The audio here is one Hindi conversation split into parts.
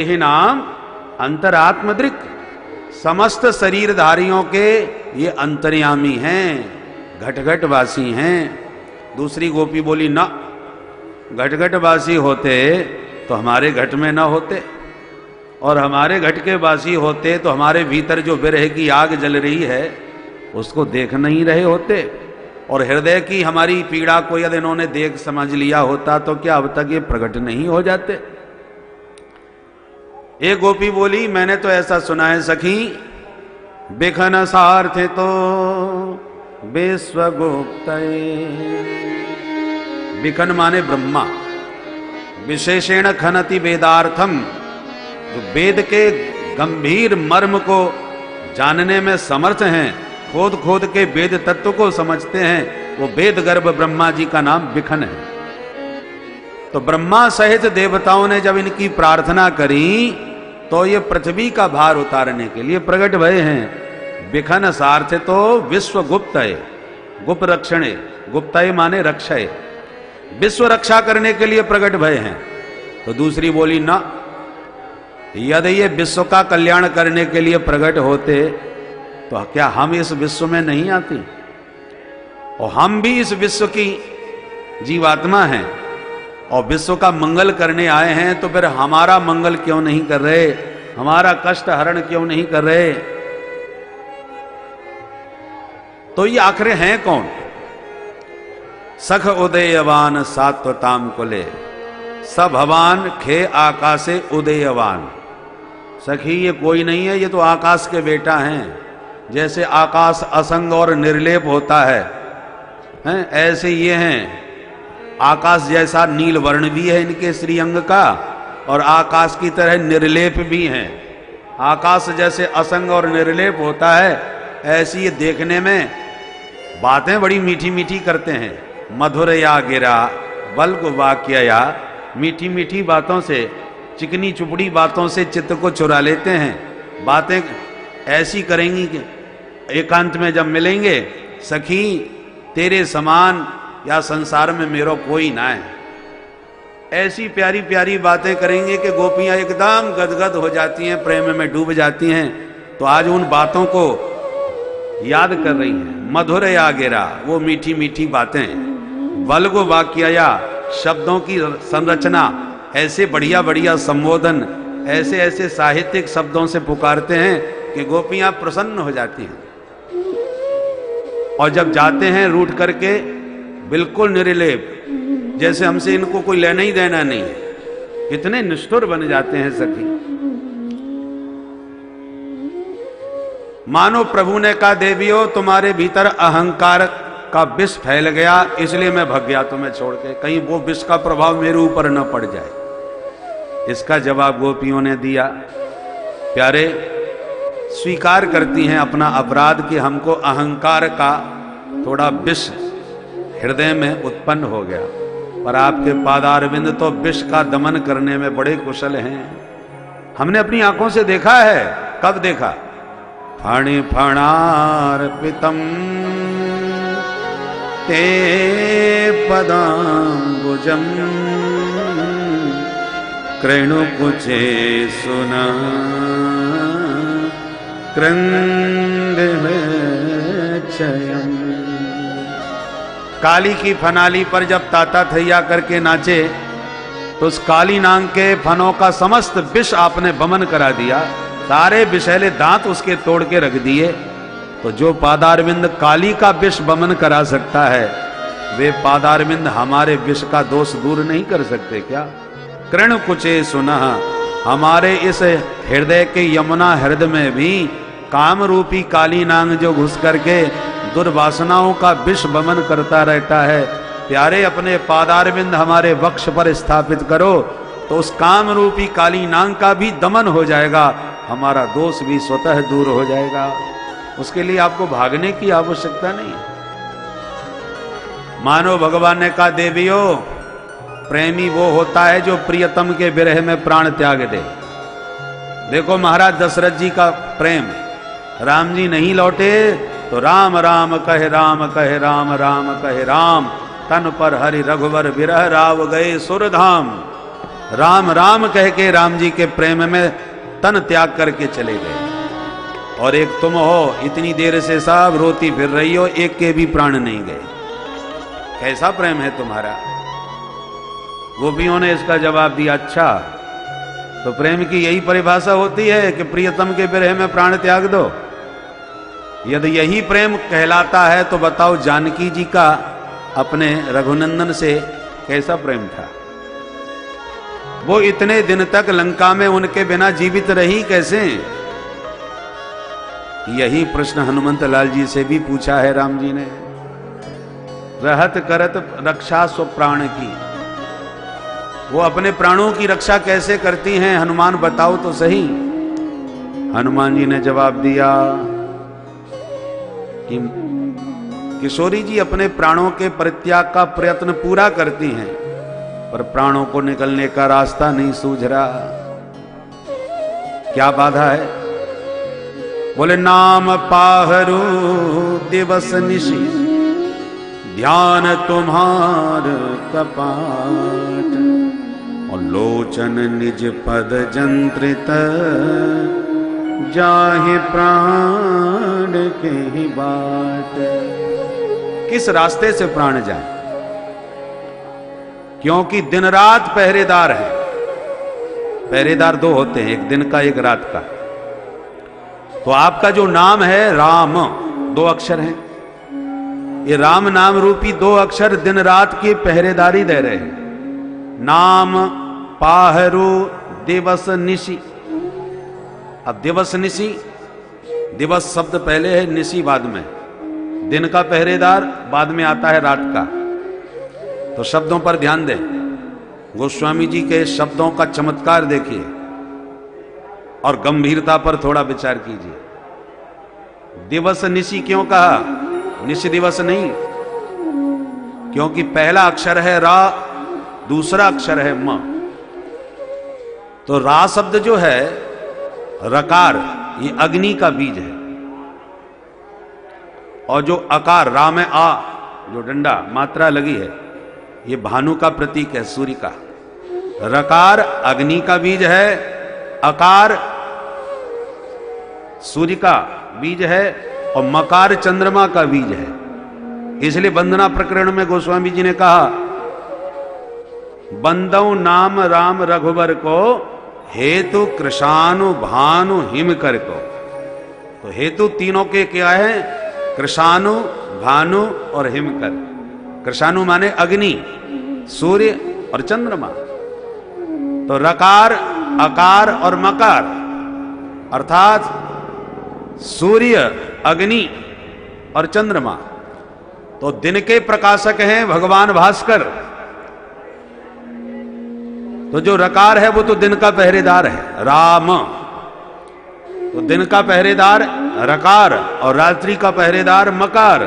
यही नाम अंतरात्मदृक्, समस्त शरीरधारियों के ये अंतर्यामी हैं, घटघटवासी हैं। दूसरी गोपी बोली ना, घटघटवासी होते तो हमारे घट में ना होते, और हमारे घट के वासी होते तो हमारे भीतर जो विरह की आग जल रही है उसको देख नहीं रहे होते, और हृदय की हमारी पीड़ा को यदि इन्होंने देख समझ लिया होता तो क्या अब तक ये प्रकट नहीं हो जाते। एक गोपी बोली, मैंने तो ऐसा सुना है सखी, बिखन सार्थे तो विश्वगुप्त। बिखन माने ब्रह्मा, विशेषेण खनति वेदार्थम, जो वेद के गंभीर मर्म को जानने में समर्थ हैं, खोद खोद के वेद तत्व को समझते हैं, वो वेद गर्भ ब्रह्मा जी का नाम बिखन है। तो ब्रह्मा सहित देवताओं ने जब इनकी प्रार्थना करी तो ये पृथ्वी का भार उतारने के लिए प्रकट भय हैं। बिखन सार्थ तो विश्व गुप्त है, गुप्त रक्षणे, गुप्ताय माने रक्षय, विश्व रक्षा करने के लिए प्रकट भय हैं। तो दूसरी बोली ना, यदि ये विश्व का कल्याण करने के लिए प्रकट होते तो क्या हम इस विश्व में नहीं आती, और हम भी इस विश्व की जीवात्मा हैं और विश्व का मंगल करने आए हैं, तो फिर हमारा मंगल क्यों नहीं कर रहे, हमारा कष्ट हरण क्यों नहीं कर रहे। तो ये आखिर हैं कौन? सख उदयवान सात्वताम कुले, सब भवान खे आकाशे उदयवान। सखी ये कोई नहीं है, ये तो आकाश के बेटा हैं। जैसे आकाश असंग और निर्लेप होता है, ऐसे ये हैं। आकाश जैसा नील वर्ण भी है इनके श्रीअंग का, और आकाश की तरह निर्लेप भी हैं। आकाश जैसे असंग और निर्लेप होता है, ऐसी ये देखने में बातें बड़ी मीठी मीठी करते हैं। मधुर या गिरा बल्क वाक्य, या मीठी मीठी बातों से, चिकनी चुपड़ी बातों से चित्त को चुरा लेते हैं। बातें ऐसी करेंगी कि एकांत में जब मिलेंगे, सखी तेरे समान या संसार में मेरा कोई ना है, ऐसी प्यारी प्यारी बातें करेंगे कि गोपियां एकदम गदगद हो जाती हैं, प्रेम में डूब जाती हैं। तो आज उन बातों को याद कर रही हैं। मधुर या गिरा, वो मीठी मीठी बातें, बल्गो वाक्य, या शब्दों की संरचना, ऐसे बढ़िया बढ़िया संबोधन, ऐसे ऐसे साहित्यिक शब्दों से पुकारते हैं कि गोपियां प्रसन्न हो जाती हैं। और जब जाते हैं रूठ करके बिल्कुल निर्लेप, जैसे हमसे इनको कोई लेना ही देना नहीं है, कितने निष्ठुर बन जाते हैं सखी। मानो प्रभु ने कहा, देवियों तुम्हारे भीतर अहंकार का विष फैल गया, इसलिए मैं भग गया तुम्हें छोड़ के, कहीं वो विष का प्रभाव मेरे ऊपर न पड़ जाए। इसका जवाब गोपियों ने दिया। प्यारे, स्वीकार करती हैं अपना अपराध कि हमको अहंकार का थोड़ा विष हृदय में उत्पन्न हो गया, पर आपके पादारविंद तो विष का दमन करने में बड़े कुशल हैं। हमने अपनी आंखों से देखा है। कब देखा? फणि फणार्पितम ते पदाम्बुजम कृणुकुचे सुना कृंदमचयम्। काली की फनाली पर जब ताता थैया करके नाचे तो उस काली नांग के फनों का समस्त विष आपने बमन करा दिया, सारे विषैले दांत उसके तोड़ के रख दिए। तो जो पादारविंद काली का विष बमन करा सकता है, वे पादारविंद हमारे विष का दोष दूर नहीं कर सकते क्या? कृण कुचे सुनः, हमारे इस हृदय के यमुना हृदय में भी काम रूपी काली नांग जो घुस करके दुर्वासनाओं का विष बमन करता रहता है। प्यारे, अपने पादारविंद हमारे वक्ष पर स्थापित करो तो उस काम रूपी काली नांग का भी दमन हो जाएगा, हमारा दोष भी स्वतः दूर हो जाएगा। उसके लिए आपको भागने की आवश्यकता नहीं है। मानो भगवान ने कहा, देवियों प्रेमी वो होता है जो प्रियतम के विरह में प्राण त्याग दे। देखो महाराज दशरथ जी का प्रेम, राम जी नहीं लौटे तो राम राम कहे राम कहे राम राम कहे राम, तन पर हरि रघुवर विरह राव गए सुरधाम। राम राम कह के राम जी के प्रेम में तन त्याग करके चले गए। और एक तुम हो, इतनी देर से सब रोती फिर रही हो, एक के भी प्राण नहीं गए। कैसा प्रेम है तुम्हारा? गोपियों ने इसका जवाब दिया, अच्छा तो प्रेम की यही परिभाषा होती है कि प्रियतम के विरह में प्राण त्याग दो? यदि यही प्रेम कहलाता है तो बताओ जानकी जी का अपने रघुनंदन से कैसा प्रेम था? वो इतने दिन तक लंका में उनके बिना जीवित रही कैसे? यही प्रश्न हनुमंत लाल जी से भी पूछा है राम जी ने। रहत करत रक्षा स्व प्राण की, वो अपने प्राणों की रक्षा कैसे करती हैं हनुमान, बताओ तो सही। हनुमान जी ने जवाब दिया कि किशोरी जी अपने प्राणों के परित्याग का प्रयत्न पूरा करती हैं, पर प्राणों को निकलने का रास्ता नहीं सूझ रहा। क्या बाधा है? बोले नाम पाहरू दिवस निशि, ध्यान तुम्हार कपाट, और लोचन निज पद जंत्रित, जाहे प्राण के ही बाट। किस रास्ते से प्राण जाए? क्योंकि दिन रात पहरेदार है। पहरेदार दो होते हैं, एक दिन का एक रात का। तो आपका जो नाम है राम, दो अक्षर हैं, ये राम नाम रूपी दो अक्षर दिन रात की पहरेदारी दे रहे हैं। नाम पाहरू दिवस निशि। अब दिवस निशि, दिवस शब्द पहले है, निशि बाद में। दिन का पहरेदार बाद में आता है रात का। तो शब्दों पर ध्यान दें, गोस्वामी जी के शब्दों का चमत्कार देखिए और गंभीरता पर थोड़ा विचार कीजिए। दिवस निशि क्यों कहा? निशि दिवस नहीं, क्योंकि पहला अक्षर है रा, दूसरा अक्षर है म। तो रा शब्द जो है रकार, ये अग्नि का बीज है। और जो अकार, रा में आ, जो डंडा मात्रा लगी है, ये भानु का प्रतीक है, सूर्य का। रकार अग्नि का बीज है, अकार सूर्य का बीज है, और मकार चंद्रमा का बीज है। इसलिए वंदना प्रकरण में गोस्वामी जी ने कहा, बंदौ नाम राम रघुवर को, हेतु कृषानु भानु हिमकर को। तो हेतु तीनों के क्या है? कृषानु, भानु और हिमकर। कृषानु माने अग्नि, सूर्य और चंद्रमा। तो रकार, अकार और मकार, अर्थात सूर्य, अग्नि और चंद्रमा। तो दिन के प्रकाशक हैं भगवान भास्कर। तो जो रकार है वो तो दिन का पहरेदार है, राम। तो दिन का पहरेदार रकार और रात्रि का पहरेदार मकार।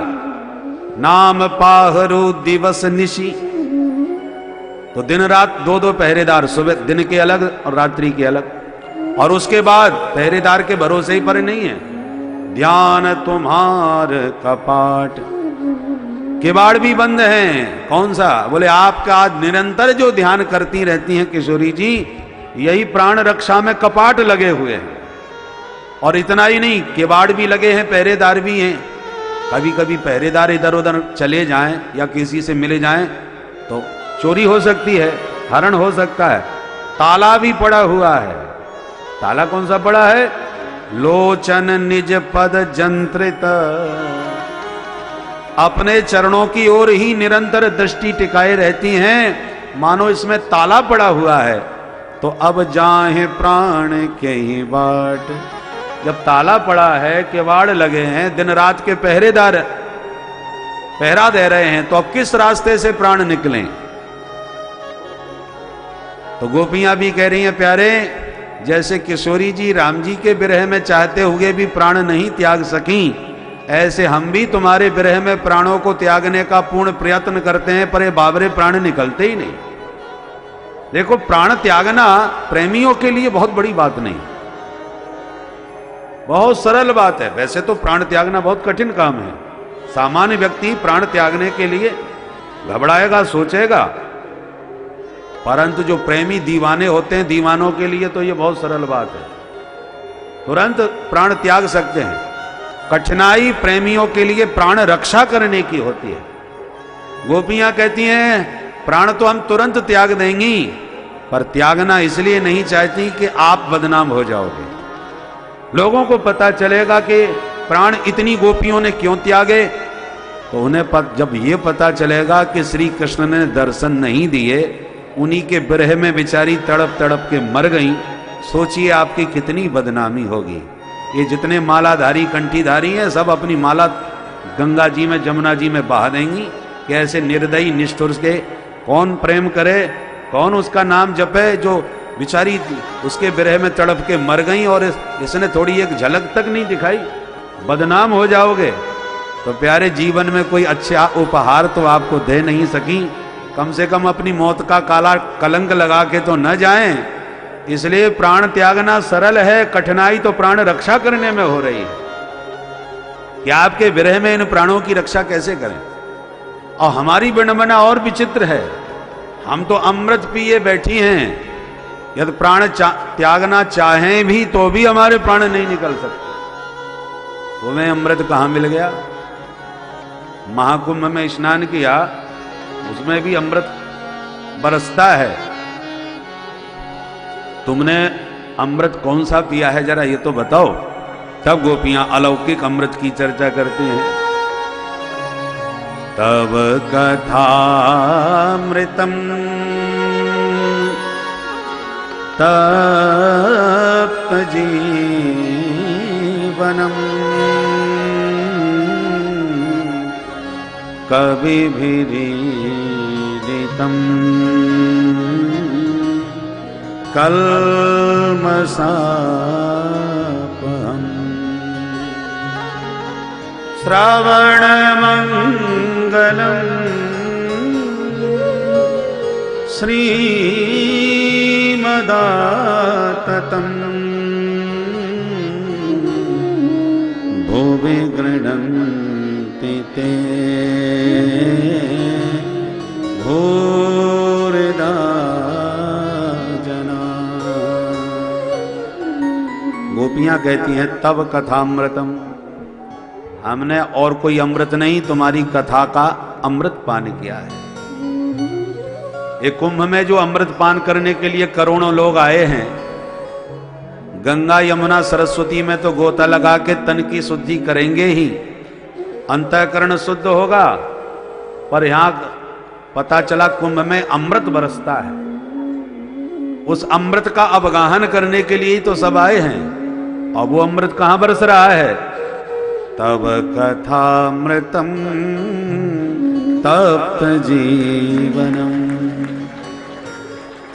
नाम पाहरू दिवस निशि। तो दिन रात दो दो पहरेदार, सुबह दिन के अलग और रात्रि के अलग। और उसके बाद पहरेदार के भरोसे ही पर नहीं है, ध्यान तुम्हार कपाट। किवाड़ भी बंद हैं। कौन सा? बोले आपका निरंतर जो ध्यान करती रहती हैं किशोरी जी, यही प्राण रक्षा में कपाट लगे हुए हैं। और इतना ही नहीं, किवाड़ भी लगे हैं, पहरेदार भी हैं। कभी कभी पहरेदार इधर उधर चले जाएं या किसी से मिले जाएं तो चोरी हो सकती है, हरण हो सकता है। ताला भी पड़ा हुआ है। ताला कौन सा पड़ा है? लोचन निज पद जंत्रित। अपने चरणों की ओर ही निरंतर दृष्टि टिकाए रहती हैं, मानो इसमें ताला पड़ा हुआ है। तो अब जाहे प्राण के ही बाट। जब ताला पड़ा है, किवाड़ लगे हैं, दिन रात के पहरेदार पहरा दे रहे हैं, तो अब किस रास्ते से प्राण निकलें? तो गोपियां भी कह रही हैं, प्यारे, जैसे किशोरी जी राम जी के विरह में चाहते हुए भी प्राण नहीं त्याग सकी, ऐसे हम भी तुम्हारे विरह में प्राणों को त्यागने का पूर्ण प्रयत्न करते हैं, पर ये बाबरे प्राण निकलते ही नहीं। देखो, प्राण त्यागना प्रेमियों के लिए बहुत बड़ी बात नहीं, बहुत सरल बात है। वैसे तो प्राण त्यागना बहुत कठिन काम है। सामान्य व्यक्ति प्राण त्यागने के लिए घबराएगा, सोचेगा, परंतु जो प्रेमी दीवाने होते हैं, दीवानों के लिए तो ये बहुत सरल बात है, तुरंत प्राण त्याग सकते हैं। कठिनाई प्रेमियों के लिए प्राण रक्षा करने की होती है। गोपियां कहती हैं प्राण तो हम तुरंत त्याग देंगी, पर त्यागना इसलिए नहीं चाहती कि आप बदनाम हो जाओगे। लोगों को पता चलेगा कि प्राण इतनी गोपियों ने क्यों त्यागे, तो उन्हें जब ये पता चलेगा कि श्री कृष्ण ने दर्शन नहीं दिए, उन्हीं के विरह में बेचारी तड़प तड़प के मर गई, सोचिए आपकी कितनी बदनामी होगी। ये जितने मालाधारी कंठीधारी हैं सब अपनी माला गंगा जी में जमुना जी में बहा देंगी कि ऐसे निर्दयी निष्ठुर के कौन प्रेम करे, कौन उसका नाम जपे, जो बेचारी उसके विरह में तड़प के मर गई और इसने थोड़ी एक झलक तक नहीं दिखाई। बदनाम हो जाओगे। तो प्यारे जीवन में कोई अच्छा उपहार तो आपको दे नहीं सकी, कम से कम अपनी मौत का काला कलंक लगा के तो न जाएं। इसलिए प्राण त्यागना सरल है, कठिनाई तो प्राण रक्षा करने में हो रही है कि आपके विरह में इन प्राणों की रक्षा कैसे करें। और हमारी विडंबना और विचित्र है, हम तो अमृत पिए बैठी हैं, यदि प्राण त्यागना चाहें भी तो भी हमारे प्राण नहीं निकल सकते। तुम्हें अमृत कहां मिल गया? महाकुंभ में स्नान किया, उसमें भी अमृत बरसता है। तुमने अमृत कौन सा पिया है जरा ये तो बताओ। तब गोपियां अलौकिक अमृत की चर्चा करती हैं। तब कथामृतम तप्त जीवनम कविभिरीडितम् कल्मषापहम् श्रवणमङ्गलम् श्रीमदाततम् भुवि गृह्णन्ति ते भूरिदा जना। गोपियां कहती हैं तब कथामृतम, हमने और कोई अमृत नहीं तुम्हारी कथा का अमृत पान किया है। एक कुंभ में जो अमृत पान करने के लिए करोड़ों लोग आए हैं, गंगा यमुना सरस्वती में तो गोता लगा के तन की शुद्धि करेंगे ही, अंतःकरण शुद्ध होगा, पर यहां पता चला कुंभ में अमृत बरसता है। उस अमृत का अवगाहन करने के लिए ही तो सब आए हैं। अब वो अमृत कहां बरस रहा है? तब कथामृतम तप्त जीवनम।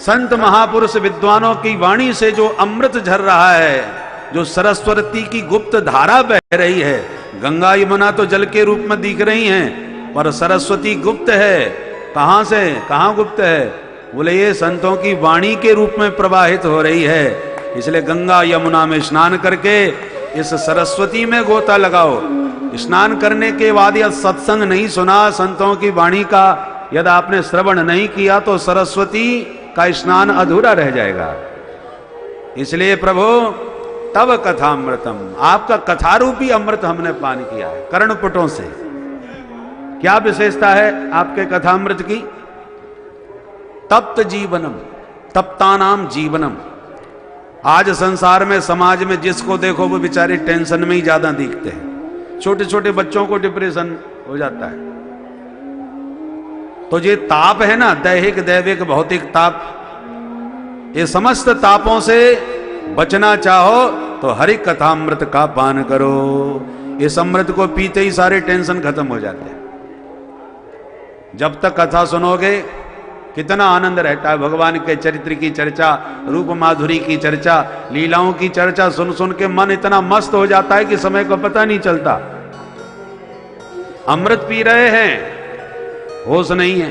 संत महापुरुष विद्वानों की वाणी से जो अमृत झर रहा है, जो सरस्वती की गुप्त धारा बह रही है। गंगा यमुना तो जल के रूप में दिख रही हैं, पर सरस्वती गुप्त है। कहां से? कहां गुप्त है? बोले ये संतों की वाणी के रूप में प्रवाहित हो रही है। इसलिए गंगा यमुना में स्नान करके इस सरस्वती में गोता लगाओ। स्नान करने के बाद यह सत्संग नहीं सुना, संतों की वाणी का यदि आपने श्रवण नहीं किया, तो सरस्वती का स्नान अधूरा रह जाएगा। इसलिए प्रभु तब कथामृतम, आपका कथारूपी अमृत हमने पान किया है कर्णपुटों से। क्या विशेषता है आपके कथामृत की? तप्त जीवनम, तप्तानाम जीवनम। आज संसार में, समाज में जिसको देखो वो बेचारे टेंशन में ही ज्यादा दिखते हैं। छोटे छोटे बच्चों को डिप्रेशन हो जाता है। तो ये ताप है ना, दैहिक दैविक भौतिक ताप, ये समस्त तापों से बचना चाहो तो हरि कथामृत का पान करो। इस अमृत को पीते ही सारे टेंशन खत्म हो जाते हैं। जब तक कथा सुनोगे कितना आनंद रहता है। भगवान के चरित्र की चर्चा, रूप माधुरी की चर्चा, लीलाओं की चर्चा सुन सुन के मन इतना मस्त हो जाता है कि समय का पता नहीं चलता। अमृत पी रहे हैं, होश नहीं है,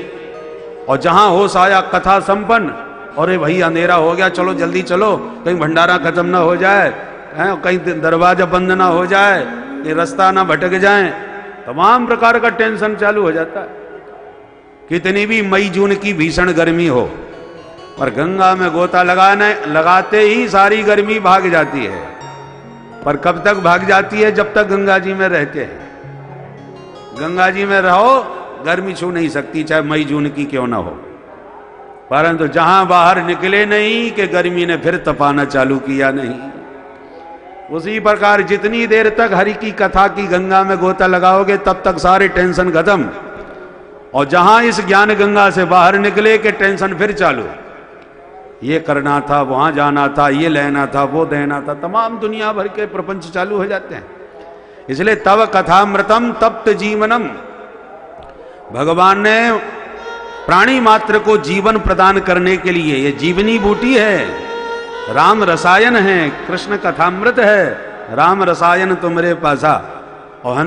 और जहां होश आया कथा संपन्न, अरे भाई अंधेरा हो गया, चलो जल्दी चलो, कहीं भंडारा खत्म ना हो जाए, कहीं दरवाजा बंद ना हो जाए, कहीं रास्ता ना भटक जाए, तमाम प्रकार का टेंशन चालू हो जाता है। कितनी भी मई जून की भीषण गर्मी हो, पर गंगा में गोता लगाते ही सारी गर्मी भाग जाती है। पर कब तक भाग जाती है? जब तक गंगा जी में रहते हैं। गंगा जी में रहो, गर्मी छू नहीं सकती, चाहे मई जून की क्यों ना हो। परंतु जहां बाहर निकले नहीं कि गर्मी ने फिर तपाना चालू किया नहीं। उसी प्रकार जितनी देर तक हरि की कथा की गंगा में गोता लगाओगे तब तक सारे टेंशन खत्म। और जहां इस ज्ञान गंगा से बाहर निकले कि टेंशन फिर चालू, ये करना था, वहां जाना था, ये लेना था, वो देना था, तमाम दुनिया भर के प्रपंच चालू हो जाते हैं। इसलिए तव कथामृतम तप्त जीवनम, भगवान ने प्राणी मात्र को जीवन प्रदान करने के लिए, ये जीवनी बूटी है, राम रसायन है, कृष्ण कथामृत है, राम रसायन तुमरे पासा। और हनुमान